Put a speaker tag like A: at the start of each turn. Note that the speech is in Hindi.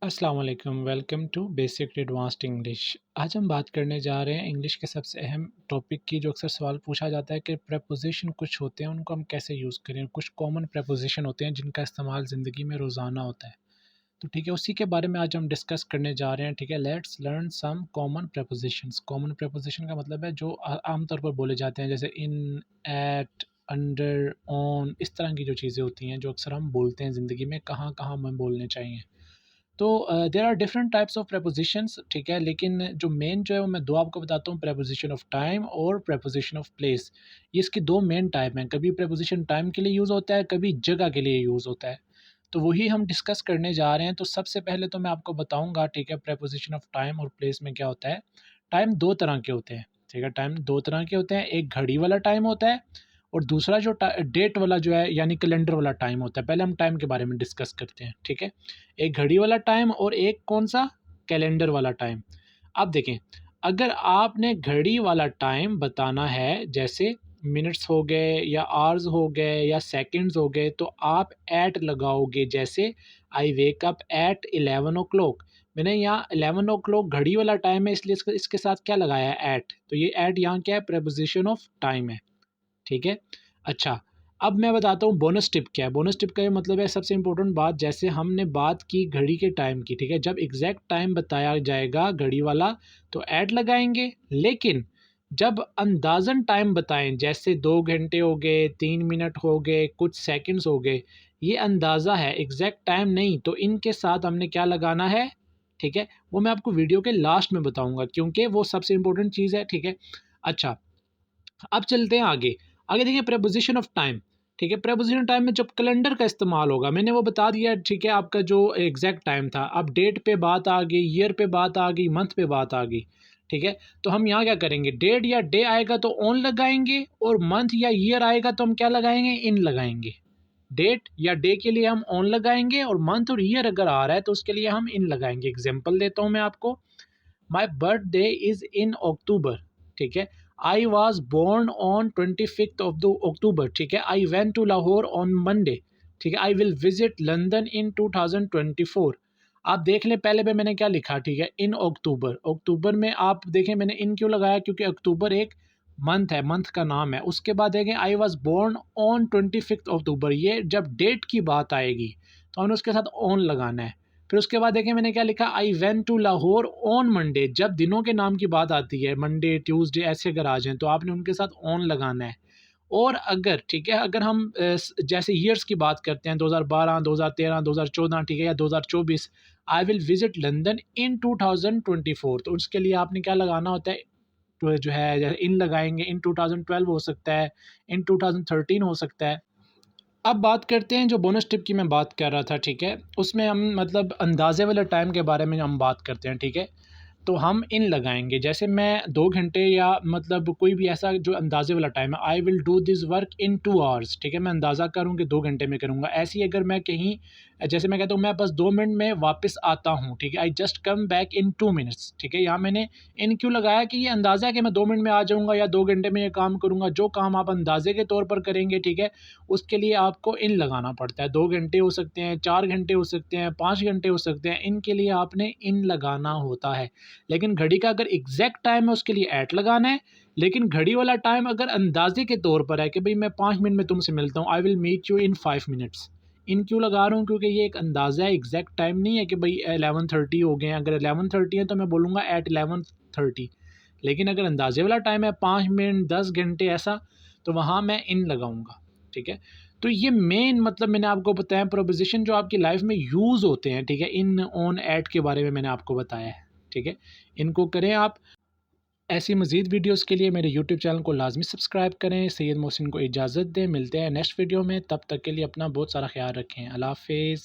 A: अस्सलाम वालेकुम, welcome to basic advanced English. आज हम बात करने जा रहे हैं इंग्लिश के सबसे अहम टॉपिक की, जो अक्सर सवाल पूछा जाता है कि प्रेपोज़िशन कुछ होते हैं, उनको हम कैसे यूज़ करें। कुछ कॉमन प्रेपोज़िशन होते हैं जिनका इस्तेमाल ज़िंदगी में रोज़ाना होता है। तो ठीक है, उसी के बारे में आज हम डिस्कस करने जा रहे हैं। ठीक है, let's learn some common prepositions. Common preposition का मतलब है जो आम तौर पर बोले जाते हैं, जैसे इन, एट, अंडर, ऑन, इस तरह की जो चीज़ें होती हैं, जो अक्सर हम बोलते हैं ज़िंदगी में, कहाँ-कहाँ हमें बोलने चाहिए। तो there are different types of prepositions. ठीक है, लेकिन जो मेन जो है वो मैं दो आपको बताता हूँ, प्रेपोजिशन ऑफ टाइम और प्रेपोजिशन ऑफ प्लेस। ये इसकी दो मेन टाइप हैं। कभी प्रेपोजिशन टाइम के लिए यूज़ होता है, कभी जगह के लिए यूज़ होता है। तो वही हम डिस्कस करने जा रहे हैं। तो सबसे पहले तो मैं आपको बताऊंगा, ठीक है, प्रेपोजिशन ऑफ टाइम और प्लेस में क्या होता है। टाइम दो तरह के होते हैं। ठीक है, टाइम दो तरह के होते हैं। एक घड़ी वाला टाइम होता है और दूसरा जो डेट वाला जो है, यानी कैलेंडर वाला टाइम होता है। पहले हम टाइम के बारे में डिस्कस करते हैं। ठीक है, एक घड़ी वाला टाइम और एक कौन सा, कैलेंडर वाला टाइम। अब देखें, अगर आपने घड़ी वाला टाइम बताना है, जैसे मिनट्स हो गए या आवर्स हो गए या सेकंड्स हो गए, तो आप एट लगाओगे। जैसे आई वेक अप एट 11 o'clock। मैंने यहाँ 11 o'clock घड़ी वाला टाइम है, इसलिए इसके साथ क्या लगाया है, एट। तो ये एट यहाँ क्या है, प्रेपोजिशन ऑफ टाइम है। ठीक है, अच्छा, अब मैं बताता हूँ बोनस टिप क्या है। बोनस टिप का ये मतलब है, सबसे इंपॉर्टेंट बात, जैसे हमने बात की घड़ी के टाइम की। ठीक है, जब एग्जैक्ट टाइम बताया जाएगा घड़ी वाला तो ऐड लगाएंगे, लेकिन जब अंदाज़न टाइम बताएं, जैसे 2 घंटे हो गए, 3 मिनट हो गए, कुछ सेकंड्स हो गए, ये अंदाज़ा है, एग्जैक्ट टाइम नहीं, तो इनके साथ हमने क्या लगाना है। ठीक है, वो मैं आपको वीडियो के लास्ट में बताऊंगा, क्योंकि वो सबसे इंपॉर्टेंट चीज़ है। ठीक है, अच्छा, अब चलते हैं आगे। आगे देखिए, प्रेपोजिशन ऑफ टाइम। ठीक है, प्रेपोजिशन टाइम में जब कैलेंडर का इस्तेमाल होगा, मैंने वो बता दिया। ठीक है, आपका जो एग्जैक्ट टाइम था, अब डेट पे बात आ गई, ईयर पे बात आ गई, मंथ पे बात आ गई। ठीक है, तो हम यहाँ क्या करेंगे, डेट या डे आएगा तो ऑन लगाएंगे, और मंथ या ईयर आएगा तो हम क्या लगाएंगे, इन लगाएंगे। डेट या डे के लिए हम ऑन लगाएंगे, और मंथ और ईयर अगर आ रहा है तो उसके लिए हम इन लगाएंगे। एग्जाम्पल देता हूँ मैं आपको, my birthday is in October. ठीक है, I was born on 25th of the October. ठीक है, I went to Lahore on Monday. ठीक है, I will visit London in 2024। आप देख लें, पहले पे मैंने क्या लिखा। ठीक है, इन अक्टूबर। अक्टूबर में आप देखें मैंने इन क्यों लगाया, क्योंकि अक्टूबर एक मंथ है, मंथ का नाम है। उसके बाद देखें, I was born on 25th October, ये जब डेट की बात आएगी तो हमें उसके साथ ऑन लगाना है। फिर उसके बाद देखें मैंने क्या लिखा, I went to Lahore on Monday. जब दिनों के नाम की बात आती है, मंडे, ट्यूसडे, ऐसे अगर आ जाएं तो आपने उनके साथ ऑन लगाना है। और अगर, ठीक है, अगर हम जैसे ईयर्स की बात करते हैं, 2012, 2013, 2014, ठीक है, या 2024, आई विल विजिट लंदन इन 2024, तो उसके लिए आपने क्या लगाना होता है, तो जो है जैसे इन लगाएंगे, इन 2012 हो सकता है, इन 2013 हो सकता है। अब बात करते हैं जो बोनस टिप की मैं बात कर रहा था। ठीक है, उसमें हम मतलब अंदाज़े वाले टाइम के बारे में हम बात करते हैं। ठीक है, तो हम इन लगाएंगे, जैसे मैं 2 घंटे या मतलब कोई भी ऐसा जो अंदाजे वाला टाइम है, I will do this work in 2 hours. ठीक है, मैं अंदाज़ा करूँ कि 2 घंटे में करूँगा। ऐसे ही अगर मैं कहीं, जैसे मैं कहता हूँ मैं बस 2 मिनट में वापस आता हूँ। ठीक है, I just come back in 2 minutes. ठीक है, यहाँ मैंने इन क्यों लगाया, कि ये अंदाज़ा है कि मैं 2 मिनट में आ जाऊँगा या 2 घंटे में ये काम करूँगा। जो काम आप अंदाजे के तौर पर करेंगे, ठीक है, उसके लिए आपको इन लगाना पड़ता है। 2 घंटे हो सकते हैं, 4 घंटे हो सकते हैं, 5 घंटे हो सकते हैं, इनके लिए आपने इन लगाना होता है। लेकिन घड़ी का अगर एग्जैक्ट टाइम है उसके लिए ऐट लगाना है। लेकिन घड़ी वाला टाइम अगर अंदाजे के तौर पर है कि भाई मैं 5 मिनट में तुमसे मिलता हूँ, I will meet you in 5 minutes, इन क्यों लगा रहा हूँ, क्योंकि ये एक अंदाज़ा है, एग्जैक्ट टाइम नहीं है कि भाई 11:30 हो गए हैं। अगर 11:30 है तो मैं बोलूँगा एट 11:30। लेकिन अगर अंदाजे वाला टाइम है 5 मिनट, 10 घंटे ऐसा, तो वहाँ मैं इन लगाऊंगा। ठीक है, तो ये मेन मतलब मैंने आपको बताया प्रोपोजिशन जो आपकी लाइफ में यूज़ होते हैं। ठीक है, इन, ऑन, एट के बारे में मैंने आपको बताया है। ठीक है, इनको करें आप। ऐसी मज़ीद वीडियोस के लिए मेरे यूट्यूब चैनल को लाजमी सब्सक्राइब करें। सैयद मोहसिन को इजाज़त दें, मिलते हैं नेक्स्ट वीडियो में। तब तक के लिए अपना बहुत सारा ख्याल रखें। अल्लाह हाफ़िज़।